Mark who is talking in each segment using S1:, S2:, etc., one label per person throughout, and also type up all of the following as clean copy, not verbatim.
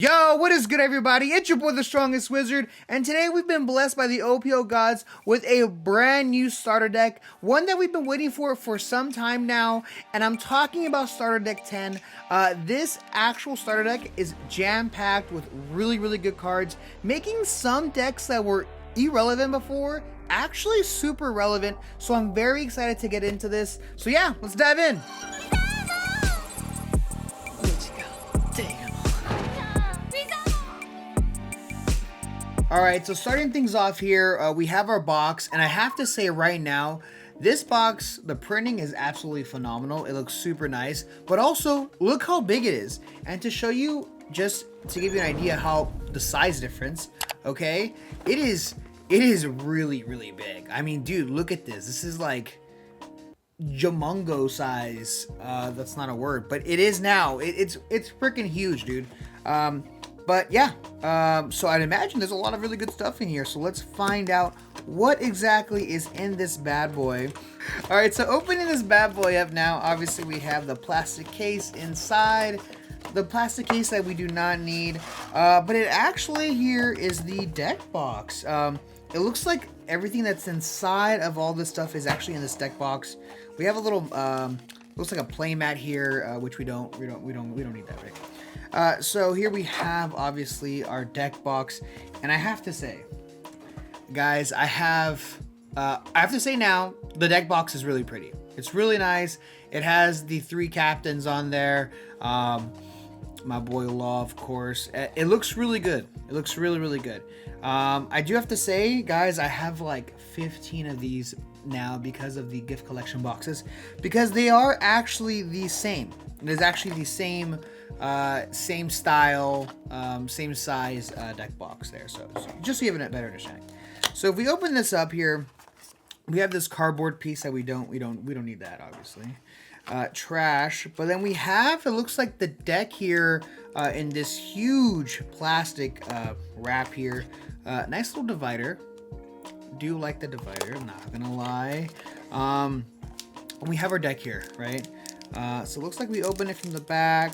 S1: Yo, what is good, everybody? It's your boy, the Strongest Wizard, and today we've been blessed by the OPO gods with a brand new starter deck, one that we've been waiting for some time now, and I'm talking about starter deck 10. This actual starter deck is jam-packed with really good cards, making some decks that were irrelevant before actually super relevant, so I'm very excited to get into this. So yeah, let's dive in. Alright, so starting things off here, we have our box, and I have to say right now, this box, the printing is absolutely phenomenal. It looks super nice, but also, look how big it is. And to show you, just to give you an idea how the size difference, okay, it is really big. I mean, dude, look at this. This is like Jamungo size. That's not a word, but it is now. It's freaking huge, dude. But yeah, so I'd imagine there's a lot of really good stuff in here. So let's find out what exactly is in this bad boy. All right, so opening this bad boy up now, obviously we have the plastic case inside. The plastic case that we do not need. But it actually here is the deck box. It looks like everything that's inside of all this stuff is actually in this deck box. We have a little, looks like a play mat here, which we don't need that, right? So here we have obviously our deck box, and I have to say, guys, I have to say now, the deck box is really pretty. It's really nice. It has the 3 captains on there. My boy Law, of course. It looks really good. It looks really good. I do have to say, guys, I have like 15 of these now because of the gift collection boxes, because they are actually the same. There's actually the same style, same size deck box there. So just so you have a better understanding. So if we open this up here, we have this cardboard piece that we don't need that, obviously. Trash. But then we have, it looks like the deck here in this huge plastic wrap here. Nice little divider. Do like the divider, I'm not gonna lie. We have our deck here, right? So it looks like we open it from the back.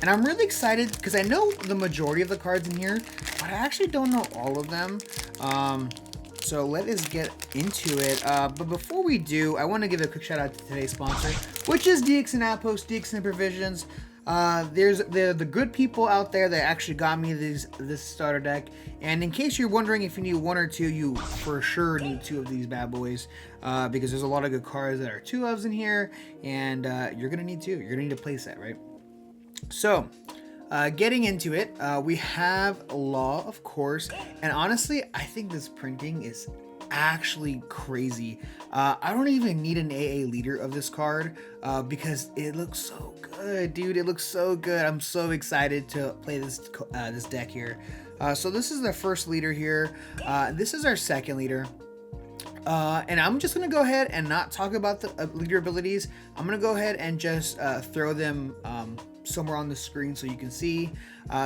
S1: And I'm really excited because I know the majority of the cards in here, but I actually don't know all of them. So let us get into it. But before we do, I want to give a quick shout out to today's sponsor, which is DXN Outpost, DXN Provisions. There's the good people out there that actually got me this starter deck. And in case you're wondering if you need 1 or 2, you for sure need 2 of these bad boys, because there's a lot of good cards that are 2 ofs in here, and you're gonna need 2. You're gonna need a playset, right? So, getting into it, we have Law, of course, and honestly, I think this printing is actually crazy. I don't even need an AA leader of this card, because it looks so good, dude. It looks so good. I'm so excited to play this deck here. So this is the first leader here. This is our second leader. And I'm just going to go ahead and not talk about the leader abilities. I'm going to go ahead and just throw them somewhere on the screen so you can see.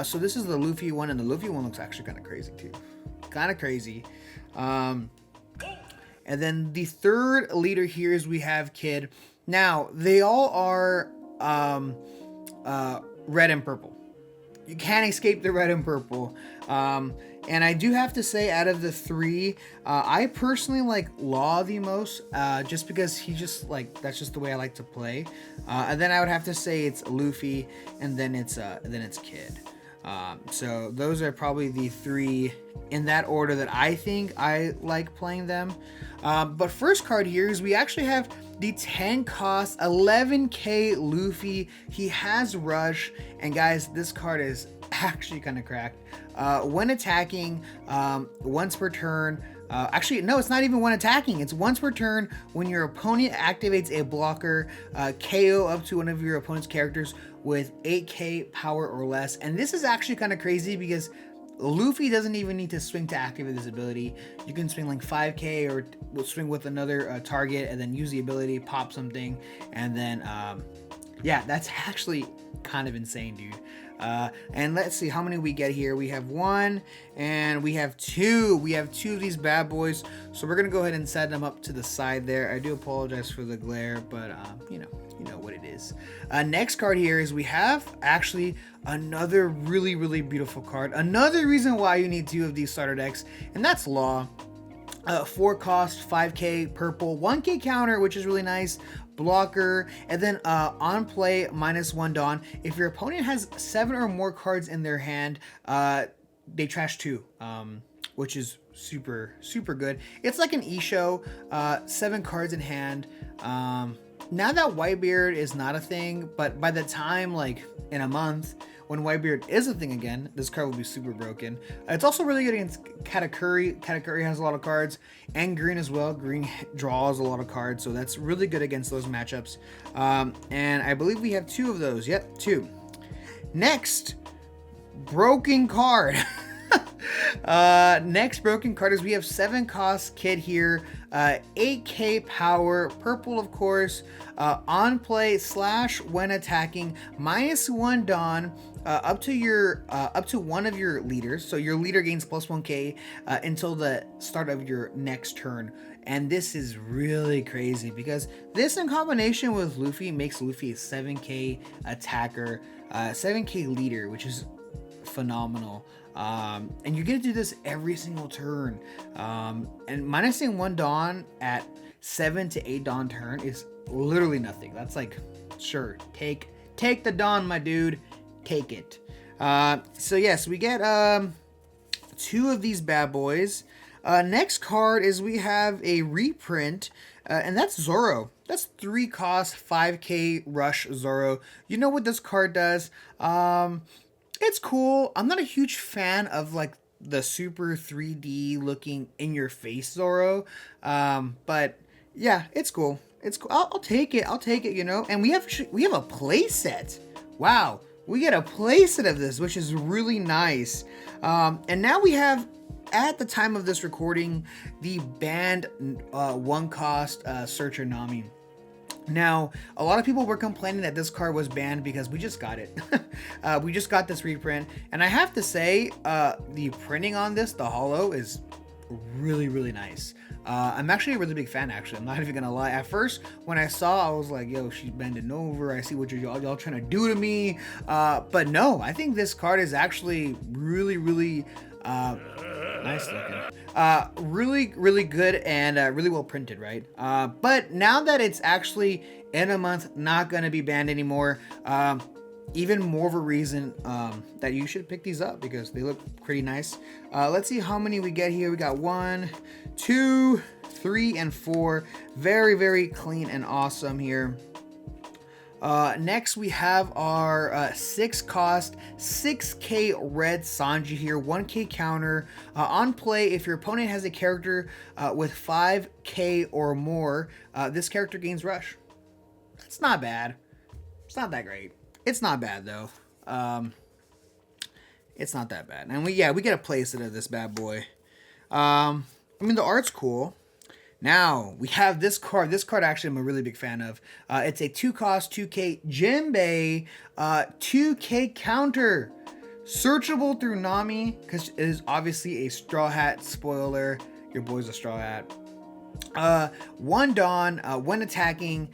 S1: So this is the Luffy one, and the Luffy one looks actually kind of crazy too. Kind of crazy. And then the third leader here is we have Kid. Now, they all are red and purple. You can't escape the red and purple. And I do have to say, out of the 3, I personally like Law the most, just because he just like, that's just the way I like to play. And then I would have to say it's Luffy, and then it's Kid. So those are probably the 3 in that order that I think I like playing them. But first card here is we actually have the 10 cost 11k Luffy. He has Rush, and guys, this card is actually kind of cracked. When attacking, once per turn, actually, no, it's not even when attacking. It's once per turn when your opponent activates a blocker, KO up to one of your opponent's characters with 8k power or less. And this is actually kind of crazy because Luffy doesn't even need to swing to activate this ability. You can swing like 5k or swing with another target and then use the ability, pop something, and then Yeah, that's actually kind of insane, dude. And let's see how many we get here. We have one and we have two. We have two of these bad boys. So we're going to go ahead and set them up to the side there. I do apologize for the glare, but you know what it is. Next card here is we have actually another really, really beautiful card. Another reason why you need two of these starter decks, and that's Law. 4 cost, 5k purple, 1k counter, which is really nice, blocker, and then on play -1 Dawn. If your opponent has 7 or more cards in their hand, they trash 2, which is super good. It's like an Isho, 7 cards in hand. Now that Whitebeard is not a thing, but by the time like in a month when Whitebeard is a thing again, this card will be super broken. It's also really good against Katakuri. Katakuri has a lot of cards, and green as well. Green draws a lot of cards, so that's really good against those matchups. And I believe we have 2 of those. Yep, 2. Next, broken card. Next broken card is we have 7 cost Kid here, 8k power, purple of course, on play / when attacking, -1 Dawn, up to one of your leaders. So your leader gains +1k until the start of your next turn. And this is really crazy because this in combination with Luffy makes Luffy a 7k attacker, 7k leader, which is phenomenal. And you're gonna do this every single turn. And -1 Dawn at 7 to 8 Dawn turn is literally nothing. That's like, sure, take the Dawn, my dude, take it. So yes, we get 2 of these bad boys. Next card is we have a reprint, and that's Zoro. That's 3 cost, 5k rush Zoro. You know what this card does? It's cool. I'm not a huge fan of like the super 3D looking in your face Zoro. But yeah, it's cool. It's cool. I'll take it. I'll take it, you know. And we have a play set. Wow. We get a play set of this, which is really nice. And now we have, at the time of this recording, the banned 1 cost Searcher Nami. Now, a lot of people were complaining that this card was banned because we just got it. We just got this reprint. And I have to say, the printing on this, the holo, is really nice. I'm actually a really big fan, actually. I'm not even gonna lie. At first, when I saw, I was like, yo, she's bending over. I see what y'all trying to do to me. But no, I think this card is actually really nice looking. Really good and really well printed, right? But now that it's actually in a month, not gonna be banned anymore, even more of a reason that you should pick these up because they look pretty nice. Let's see how many we get here. We got 1, 2, 3, and 4. Very clean and awesome here. Next we have our 6 cost 6k red Sanji here, 1k counter. On play, if your opponent has a character with 5k or more, this character gains rush. That's not bad. It's not that great. It's not bad though. It's not that bad. And we get a playset of this bad boy. I mean, the art's cool. Now, we have this card. This card, actually, I'm a really big fan of. It's a 2 cost, 2k Jinbei, 2k counter. Searchable through Nami, because it is obviously a Straw Hat spoiler. Your boy's a Straw Hat. 1 Dawn, when attacking,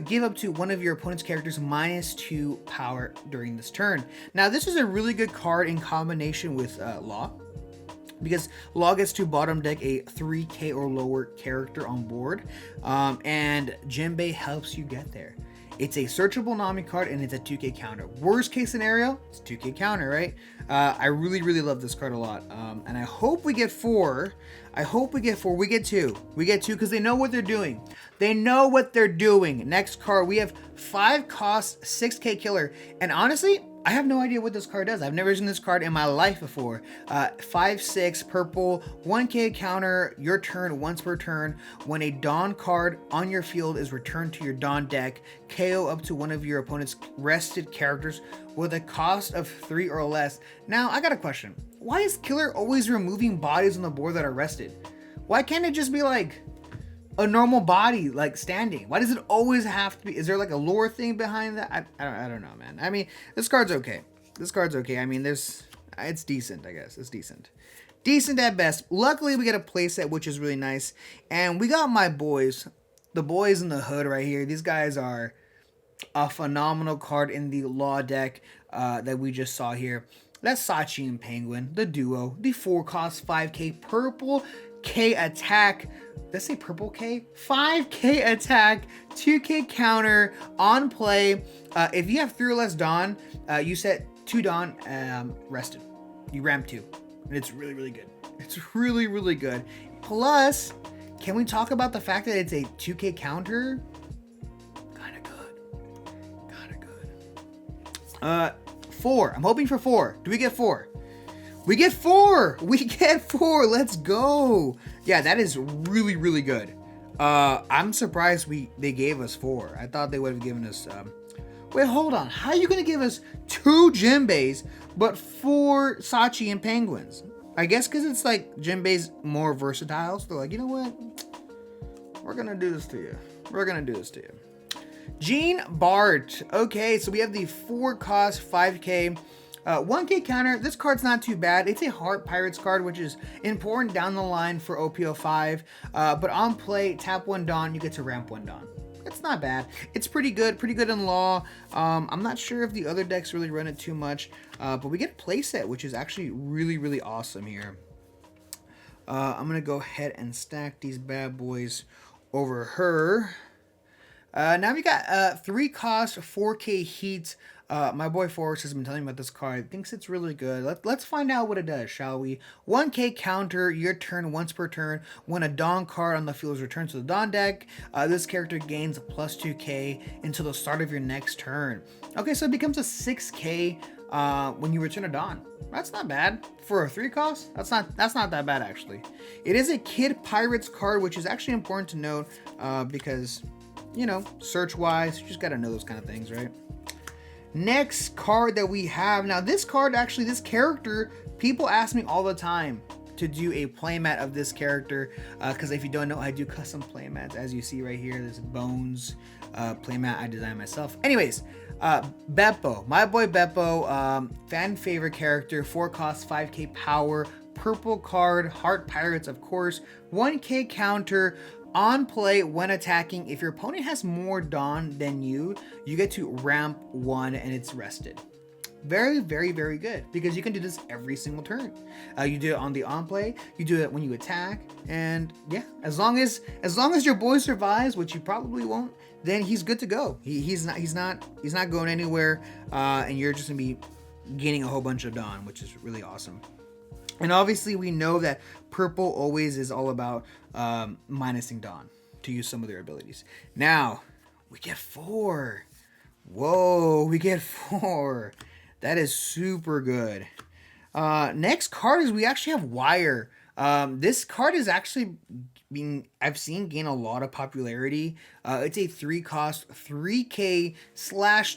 S1: give up to one of your opponent's characters -2 power during this turn. Now, this is a really good card in combination with Law, because Law gets to bottom deck a 3k or lower character on board, and Jinbei helps you get there. It's a searchable Nami card, and it's a 2k counter. Worst case scenario, it's 2k counter, right? I really love this card a lot, and I hope we get 4. I hope we get 4. We get 2. We get 2 because they know what they're doing. They know what they're doing. Next card, we have 5 cost, 6k killer, and honestly, I have no idea what this card does. I've never seen this card in my life before. 5/6 purple, 1k counter, your turn once per turn. When a Dawn card on your field is returned to your Dawn deck, KO up to one of your opponent's rested characters with a cost of 3 or less. Now, I got a question. Why is Killer always removing bodies on the board that are rested? Why can't it just be like, a normal body, like standing? Why does it always have to be? Is there like a lore thing behind that? I don't know, man. I mean, this card's okay. This card's okay. I mean, it's decent, I guess. It's decent. Decent at best. Luckily, we get a playset, which is really nice. And we got my boys. The boys in the hood right here. These guys are a phenomenal card in the Law deck that we just saw here. That's Sachi and Penguin, the duo. The 4-cost 5k purple K attack. Let's say purple K? 5k attack, 2k counter on play. If you have 3 or less Dawn, you set 2 Dawn rested. You ramp 2. And it's really, really good. It's really, really good. Plus, can we talk about the fact that it's a 2k counter? Kinda good. 4. I'm hoping for 4. Do we get 4? We get 4! We get 4! Let's go! Yeah, that is really, really good. I'm surprised they gave us 4. I thought they would have given us... Wait, hold on. How are you going to give us 2 Jinbeis, but 4 Sachi and Penguins? I guess because it's like Jinbei's more versatile. So they're like, you know what? We're going to do this to you. We're going to do this to you. Gene Bart. Okay, so we have the 4-cost 5k 1k counter. This card's not too bad. It's a Heart Pirates card, which is important down the line for OPO5. But on play, tap 1 Dawn, you get to ramp 1 Dawn. It's not bad. It's pretty good in Law. I'm not sure if the other decks really run it too much, but we get a playset, which is actually really, really awesome here. I'm going to go ahead and stack these bad boys over her. Now we got 3-cost 4k heat. My boy Forrest has been telling me about this card. Thinks it's really good. Let's find out what it does, shall we? 1k counter, your turn once per turn. When a Dawn card on the field is returned to the Dawn deck, this character gains a plus 2k until the start of your next turn. Okay, so it becomes a 6k when you return a Dawn. That's not bad. For a 3-cost, that's not that bad, actually. It is a Kid Pirates card, which is actually important to note because, you know, search-wise, you just got to know those kind of things, right? Next card that we have. Now, this card, actually, this character, people ask me all the time to do a playmat of this character. Because if you don't know, I do custom playmats. As you see right here, this Bones playmat I designed myself. Anyways, Beppo. My boy Beppo, fan favorite character, 4-cost 5k power, purple card, Heart Pirates, of course, 1k counter. On play, when attacking, if your opponent has more Dawn than you get to ramp 1 and it's rested. Very, very, very good, because you can do this every single turn. You do it on the on play, you do it when you attack, and yeah, as long as your boy survives, which you probably won't, then he's good to go. He's not going anywhere, and you're just gonna be gaining a whole bunch of Dawn, which is really awesome. And obviously, we know that purple always is all about minusing Dawn to use some of their abilities. Now, we get 4. Whoa, we get 4. That is super good. Next card is we actually have Wire. This card is actually I've seen gain a lot of popularity. It's a 3-cost 3k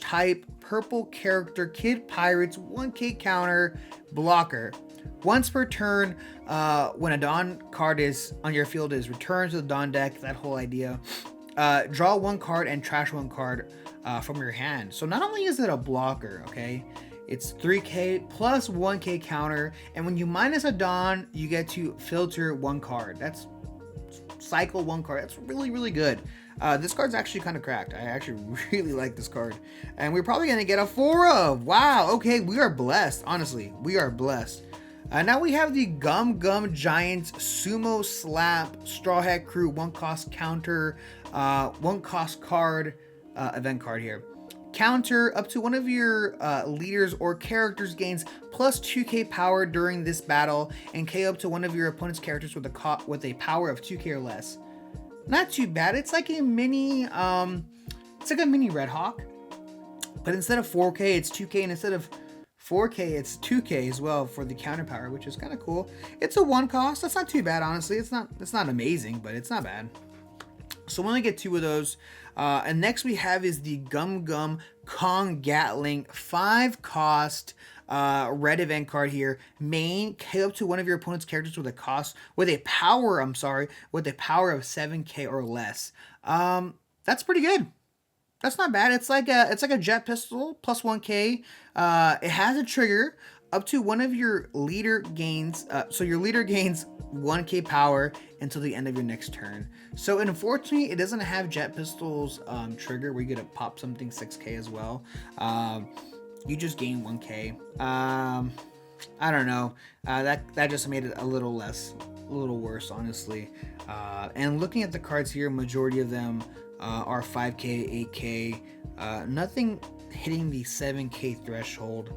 S1: / type purple character, Kid Pirates, 1k counter, blocker. Once per turn, when a Dawn card is on your field is returned to the Dawn deck, that whole idea, draw 1 card and trash 1 card from your hand. So not only is it a blocker, okay, it's 3k plus 1k counter, and when you minus a Dawn, you get to filter 1 card. That's cycle 1 card. That's really, really good. This card's actually kind of cracked. I actually really like this card, and we're probably gonna get a 4 of. Wow. Okay, we are blessed. Honestly, we are blessed. Now we have the Gum Gum Giants Sumo Slap Straw Hat Crew 1-cost counter, 1-cost card, event card here. Counter up to one of your leaders or characters gains plus 2k power during this battle, and KO up to one of your opponent's characters with a power of 2k or less. Not too bad. It's like a mini, Red Hawk, but instead of 4k, it's 2k, and instead of 4k, it's 2k as well for the counter power, which is kind of cool. It's a 1-cost. That's not too bad, honestly. It's not amazing, but it's not bad. So we only get 2 of those. And next we have is the Gum Gum Kong Gatling 5 cost red event card here. Main, KO up to one of your opponent's characters with a power of 7k or less. That's pretty good. That's not bad. It's like a jet pistol plus 1k. It has a trigger up to one of your leader gains. So your leader gains 1k power until the end of your next turn. So unfortunately, it doesn't have jet pistol's trigger where you get to pop something 6k as well. You just gain 1k. I don't know. That just made it a little worse, honestly. And looking at the cards here, majority of them are 5k, 8k. Nothing hitting the 7k threshold.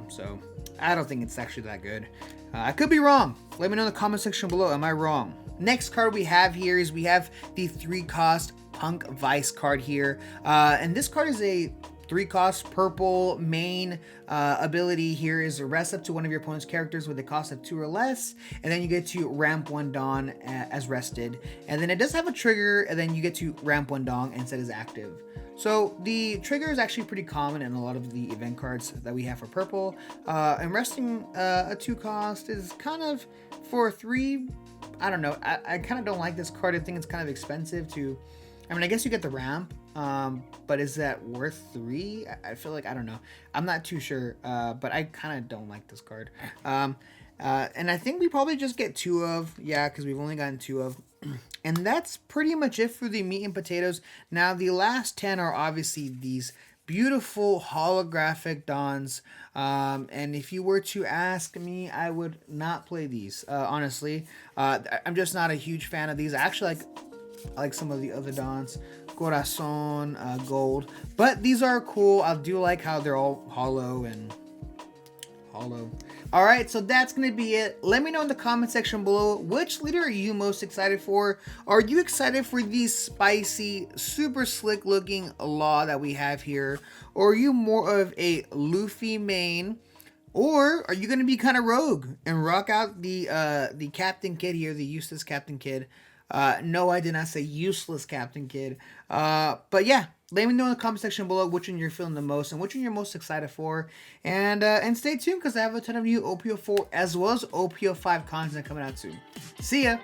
S1: So I don't think it's actually that good. I could be wrong. Let me know in the comment section below. Am I wrong? Next card we have here is we have the 3 cost Punk Vice card here. And this card is a 3 cost purple. Main ability here is rest up to one of your opponent's characters with a cost of 2 or less, and then you get to ramp 1 Dawn as rested. And then it does have a trigger, and then you get to ramp 1 Dawn and set as active. So the trigger is actually pretty common in a lot of the event cards that we have for purple. And resting a 2 cost is kind of for 3. I don't know. I kind of don't like this card. I think it's kind of expensive to. I mean, I guess you get the ramp, but is that worth 3? I feel like, I don't know. I'm not too sure, but I kind of don't like this card. And I think we probably just get 2 of, because we've only gotten 2 of. And that's pretty much it for the meat and potatoes. Now, the last 10 are obviously these beautiful holographic Dawns. And if you were to ask me, I would not play these, honestly. I'm just not a huge fan of these. I actually like some of the other Dawns, Corazon, Gold, but these are cool. I do like how they're all hollow. All right, so that's gonna be it. Let me know in the comment section below, which leader are you most excited for? Are you excited for these spicy, super slick looking Law that we have here? Or are you more of a Luffy main? Or are you gonna be kind of rogue and rock out the Captain Kid here, the useless Captain Kid? No, I did not say useless Captain Kid. But yeah, let me know in the comment section below which one you're feeling the most and which one you're most excited for. And stay tuned because I have a ton of new OPO4 as well as OPO5 content coming out soon. See ya!